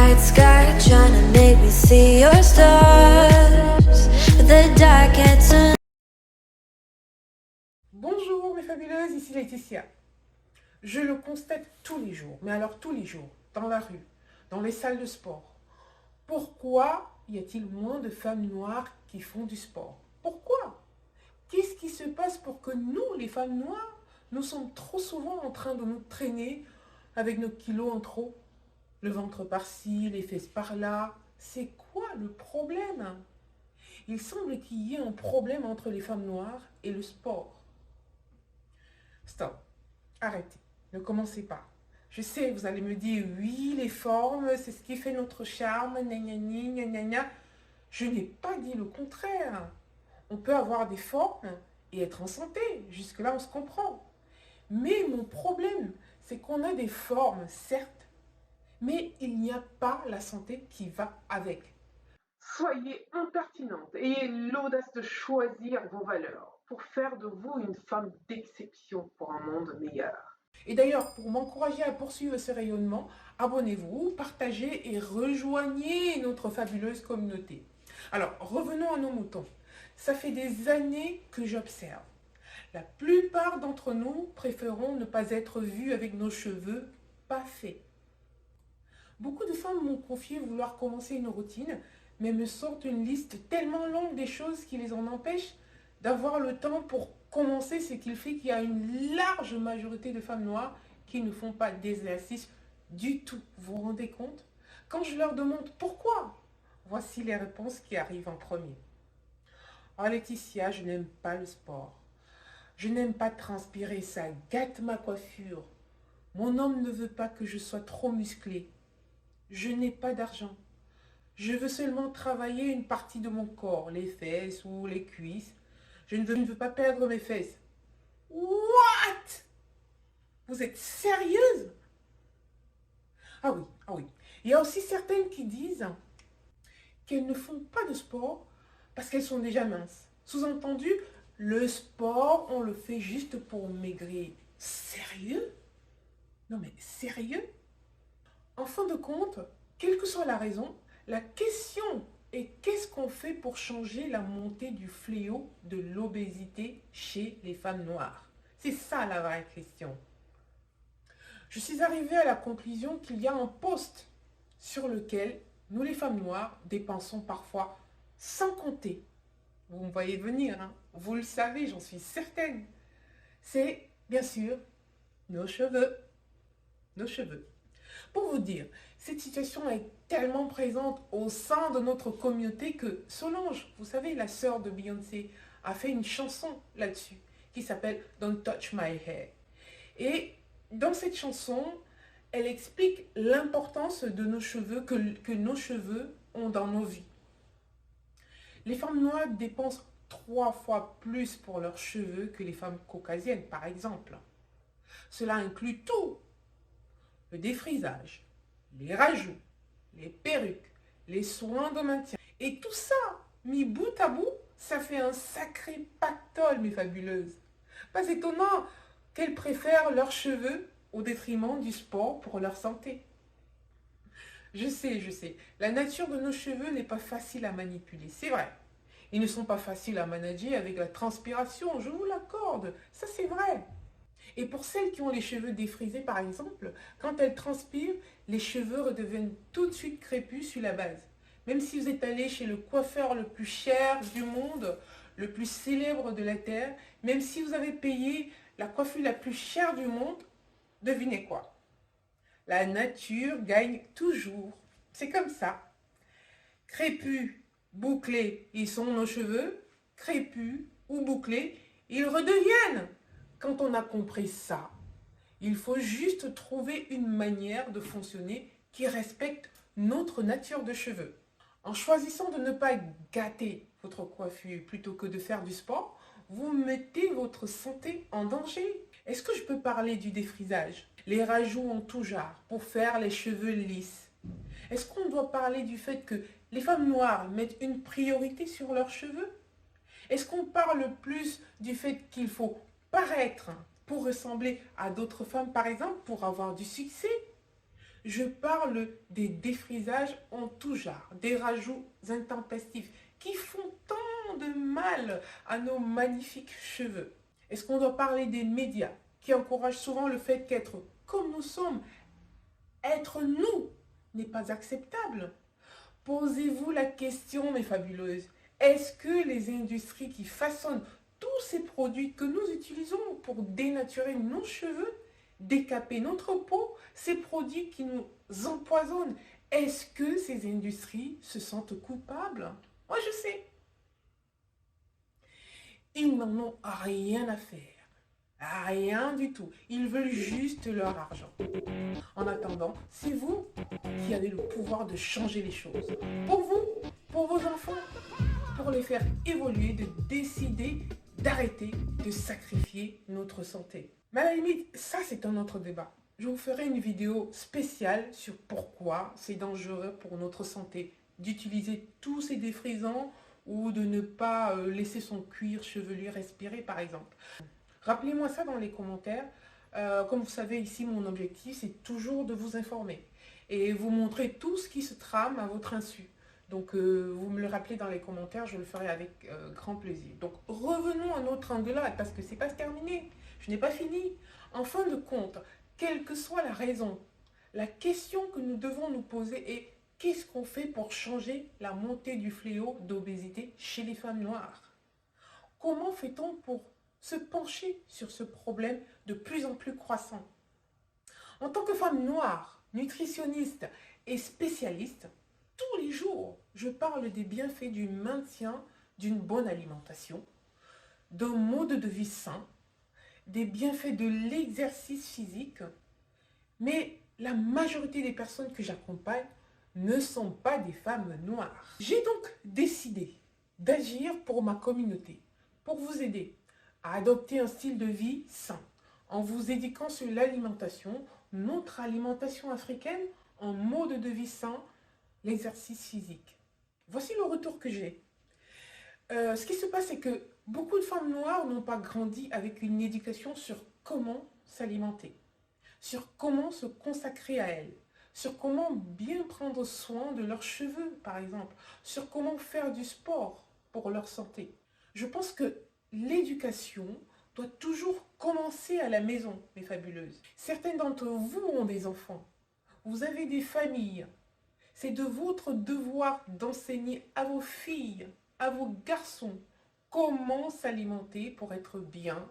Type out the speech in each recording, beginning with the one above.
night sky trying to make me see your stars, but the dark gets in. Bonjour mes fabuleuses, ici Laetitia. Je le constate tous les jours, mais alors tous les jours, dans la rue, dans les salles de sport. Pourquoi y a-t-il moins de femmes noires qui font du sport? Pourquoi? Qu'est-ce qui se passe pour que nous, les femmes noires, nous sommes trop souvent en train de nous traîner avec nos kilos en trop? Le ventre par-ci, les fesses par-là. C'est quoi le problème? Il semble qu'il y ait un problème entre les femmes noires et le sport. Stop. Arrêtez. Ne commencez pas. Je sais, vous allez me dire, oui, les formes, c'est ce qui fait notre charme, gna gna gna. Je n'ai pas dit le contraire. On peut avoir des formes et être en santé. Jusque-là, on se comprend. Mais mon problème, c'est qu'on a des formes, certes, mais il n'y a pas la santé qui va avec. Soyez impertinente, ayez l'audace de choisir vos valeurs pour faire de vous une femme d'exception pour un monde meilleur. Et d'ailleurs, pour m'encourager à poursuivre ce rayonnement, abonnez-vous, partagez et rejoignez notre fabuleuse communauté. Alors, revenons à nos moutons. Ça fait des années que j'observe. La plupart d'entre nous préférons ne pas être vus avec nos cheveux pas faits. Beaucoup de femmes m'ont confié vouloir commencer une routine, mais me sortent une liste tellement longue des choses qui les en empêchent d'avoir le temps pour commencer, ce qui fait qu'il y a une large majorité de femmes noires qui ne font pas d'exercice du tout. Vous vous rendez compte? Quand je leur demande pourquoi, voici les réponses qui arrivent en premier. Oh Laetitia, je n'aime pas le sport. Je n'aime pas transpirer, ça gâte ma coiffure. Mon homme ne veut pas que je sois trop musclée. Je n'ai pas d'argent. Je veux seulement travailler une partie de mon corps, les fesses ou les cuisses. Je ne veux pas perdre mes fesses. What? Vous êtes sérieuse? Ah oui, ah oui. Il y a aussi certaines qui disent qu'elles ne font pas de sport parce qu'elles sont déjà minces. Sous-entendu, le sport, on le fait juste pour maigrir. Sérieux? Non mais sérieux? En fin de compte, quelle que soit la raison, la question est qu'est-ce qu'on fait pour changer la montée du fléau de l'obésité chez les femmes noires? C'est ça la vraie question. Je suis arrivée à la conclusion qu'il y a un poste sur lequel nous les femmes noires dépensons parfois sans compter. Vous me voyez venir, hein? Vous le savez, j'en suis certaine. C'est bien sûr nos cheveux. Nos cheveux. Pour vous dire, cette situation est tellement présente au sein de notre communauté que Solange, vous savez, la sœur de Beyoncé, a fait une chanson là-dessus qui s'appelle Don't Touch My Hair. Et dans cette chanson, elle explique l'importance de nos cheveux, que nos cheveux ont dans nos vies. Les femmes noires dépensent 3 fois plus pour leurs cheveux que les femmes caucasiennes, par exemple. Cela inclut tout. Le défrisage, les rajouts, les perruques, les soins de maintien. Et tout ça, mis bout à bout, ça fait un sacré pactole, mes fabuleuses. Pas étonnant qu'elles préfèrent leurs cheveux au détriment du sport pour leur santé. Je sais, la nature de nos cheveux n'est pas facile à manipuler, c'est vrai. Ils ne sont pas faciles à manager avec la transpiration, je vous l'accorde, ça c'est vrai. Et pour celles qui ont les cheveux défrisés par exemple, quand elles transpirent, les cheveux redeviennent tout de suite crépus sur la base. Même si vous êtes allé chez le coiffeur le plus cher du monde, le plus célèbre de la Terre, même si vous avez payé la coiffure la plus chère du monde, devinez quoi? La nature gagne toujours. C'est comme ça. Crépus, bouclés, ils sont nos cheveux. Crépus ou bouclés, ils redeviennent. Quand on a compris ça, il faut juste trouver une manière de fonctionner qui respecte notre nature de cheveux. En choisissant de ne pas gâter votre coiffure plutôt que de faire du sport, vous mettez votre santé en danger. Est-ce que je peux parler du défrisage? Les rajouts en tout genre pour faire les cheveux lisses. Est-ce qu'on doit parler du fait que les femmes noires mettent une priorité sur leurs cheveux? Est-ce qu'on parle plus du fait qu'il faut paraître pour ressembler à d'autres femmes, par exemple, pour avoir du succès? Je parle des défrisages en tout genre, des rajouts intempestifs qui font tant de mal à nos magnifiques cheveux. Est-ce qu'on doit parler des médias qui encouragent souvent le fait qu'être comme nous sommes, être nous, n'est pas acceptable? Posez-vous la question, mes fabuleuses. Est-ce que les industries qui façonnent tous ces produits que nous utilisons pour dénaturer nos cheveux, décaper notre peau, ces produits qui nous empoisonnent, est-ce que ces industries se sentent coupables? Moi, je sais. Ils n'en ont rien à faire. Rien du tout. Ils veulent juste leur argent. En attendant, c'est vous qui avez le pouvoir de changer les choses. Pour vous, pour vos enfants, pour les faire évoluer, de décider d'arrêter de sacrifier notre santé. Mais à la limite, ça c'est un autre débat. Je vous ferai une vidéo spéciale sur pourquoi c'est dangereux pour notre santé d'utiliser tous ces défrisants ou de ne pas laisser son cuir chevelu respirer par exemple. Rappelez-moi ça dans les commentaires. Comme vous savez ici, mon objectif c'est toujours de vous informer et vous montrer tout ce qui se trame à votre insu. Donc vous me le rappelez dans les commentaires, je le ferai avec grand plaisir. Donc revenons à notre engueulade parce que c'est pas terminé, je n'ai pas fini. En fin de compte, quelle que soit la raison, la question que nous devons nous poser est qu'est-ce qu'on fait pour changer la montée du fléau d'obésité chez les femmes noires? Comment fait-on pour se pencher sur ce problème de plus en plus croissant? En tant que femme noire, nutritionniste et spécialiste, tous les jours, je parle des bienfaits du maintien d'une bonne alimentation, d'un mode de vie sain, des bienfaits de l'exercice physique, mais la majorité des personnes que j'accompagne ne sont pas des femmes noires. J'ai donc décidé d'agir pour ma communauté, pour vous aider à adopter un style de vie sain, en vous éduquant sur l'alimentation, notre alimentation africaine, en mode de vie sain, l'exercice physique. Voici le retour que j'ai. Ce qui se passe, c'est que beaucoup de femmes noires n'ont pas grandi avec une éducation sur comment s'alimenter, sur comment se consacrer à elles, sur comment bien prendre soin de leurs cheveux, par exemple, sur comment faire du sport pour leur santé. Je pense que l'éducation doit toujours commencer à la maison, mes fabuleuses. Certaines d'entre vous ont des enfants, vous avez des familles. C'est de votre devoir d'enseigner à vos filles, à vos garçons, comment s'alimenter pour être bien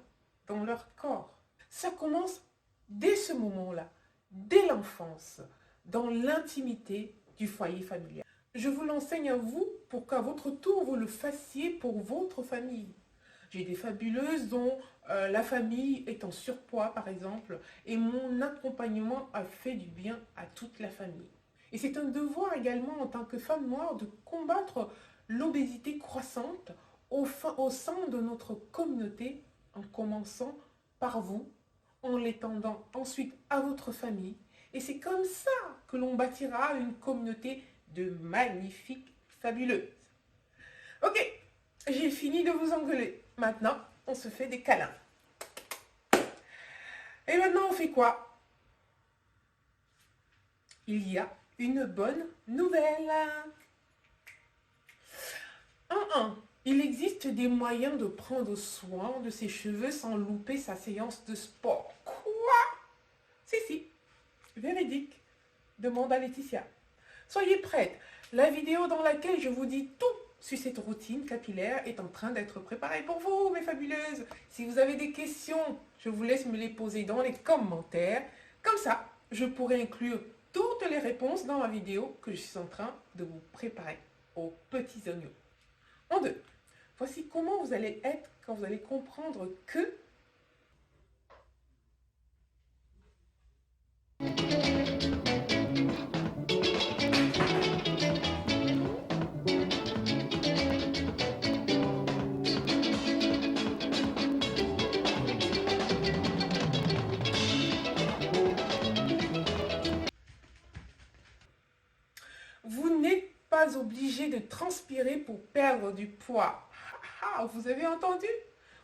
dans leur corps. Ça commence dès ce moment-là, dès l'enfance, dans l'intimité du foyer familial. Je vous l'enseigne à vous pour qu'à votre tour, vous le fassiez pour votre famille. J'ai des fabuleuses dont la famille est en surpoids, par exemple, et mon accompagnement a fait du bien à toute la famille. Et c'est un devoir également en tant que femme noire de combattre l'obésité croissante au sein de notre communauté en commençant par vous, en l'étendant ensuite à votre famille. Et c'est comme ça que l'on bâtira une communauté de magnifiques fabuleuses. Ok, j'ai fini de vous engueuler. Maintenant, on se fait des câlins. Et maintenant, on fait quoi? Il y a une bonne nouvelle. Il existe des moyens de prendre soin de ses cheveux sans louper sa séance de sport. Quoi? Si, véridique. Demande à Laetitia. Soyez prêtes. La vidéo dans laquelle je vous dis tout sur cette routine capillaire est en train d'être préparée pour vous, mes fabuleuses. Si vous avez des questions, je vous laisse me les poser dans les commentaires. Comme ça, je pourrai inclure toutes les réponses dans la vidéo que je suis en train de vous préparer aux petits oignons. En deux, voici comment vous allez être quand vous allez comprendre que vous n'êtes pas obligé de transpirer pour perdre du poids. Vous avez entendu?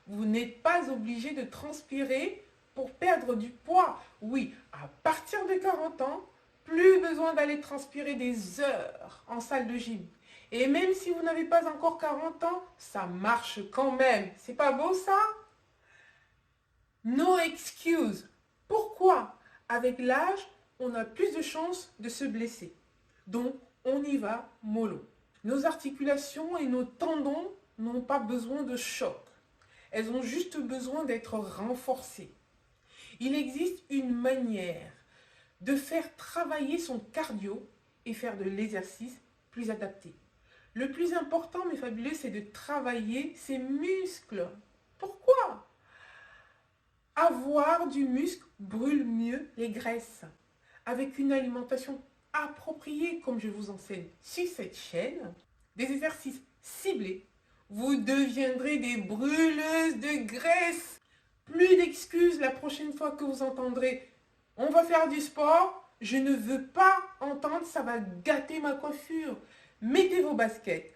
Vous n'êtes pas obligé de transpirer pour perdre du poids. Oui, à partir de 40 ans, Plus besoin d'aller transpirer des heures en salle de gym. Et même si vous n'avez pas encore 40 ans, ça marche quand même. C'est pas beau ça? No excuse. Pourquoi? Avec l'âge, on a plus de chances de se blesser. Donc, on y va mollo. Nos articulations et nos tendons n'ont pas besoin de choc. Elles ont juste besoin d'être renforcées. Il existe une manière de faire travailler son cardio et faire de l'exercice plus adapté. Le plus important, mes fabuleux, c'est de travailler ses muscles. Pourquoi? Avoir du muscle brûle mieux les graisses. Avec une alimentation appropriée, comme je vous enseigne sur cette chaîne, des exercices ciblés, vous deviendrez des brûleuses de graisse. Plus d'excuses la prochaine fois que vous entendrez « on va faire du sport », je ne veux pas entendre « ça va gâter ma coiffure ». Mettez vos baskets,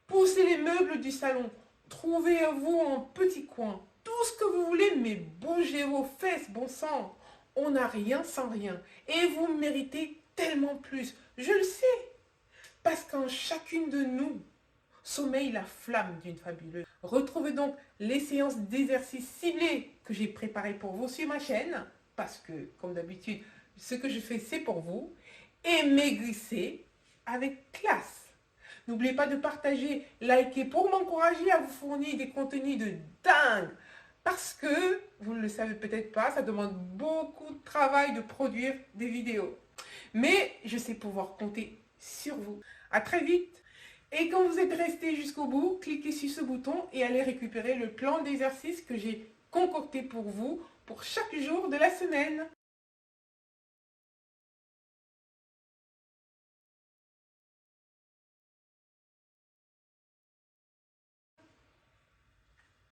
poussez les meubles du salon, trouvez-vous un petit coin, tout ce que vous voulez, mais bougez vos fesses, bon sang. On n'a rien sans rien et vous méritez tellement plus. Je le sais, parce qu'en chacune de nous sommeille la flamme d'une fabuleuse. Retrouvez donc les séances d'exercices ciblés que j'ai préparées pour vous sur ma chaîne, parce que, comme d'habitude, ce que je fais, c'est pour vous, et maigrissez avec classe. N'oubliez pas de partager, liker pour m'encourager à vous fournir des contenus de dingue. Parce que, vous ne le savez peut-être pas, ça demande beaucoup de travail de produire des vidéos. Mais je sais pouvoir compter sur vous. À très vite. Et quand vous êtes resté jusqu'au bout, cliquez sur ce bouton et allez récupérer le plan d'exercice que j'ai concocté pour vous pour chaque jour de la semaine.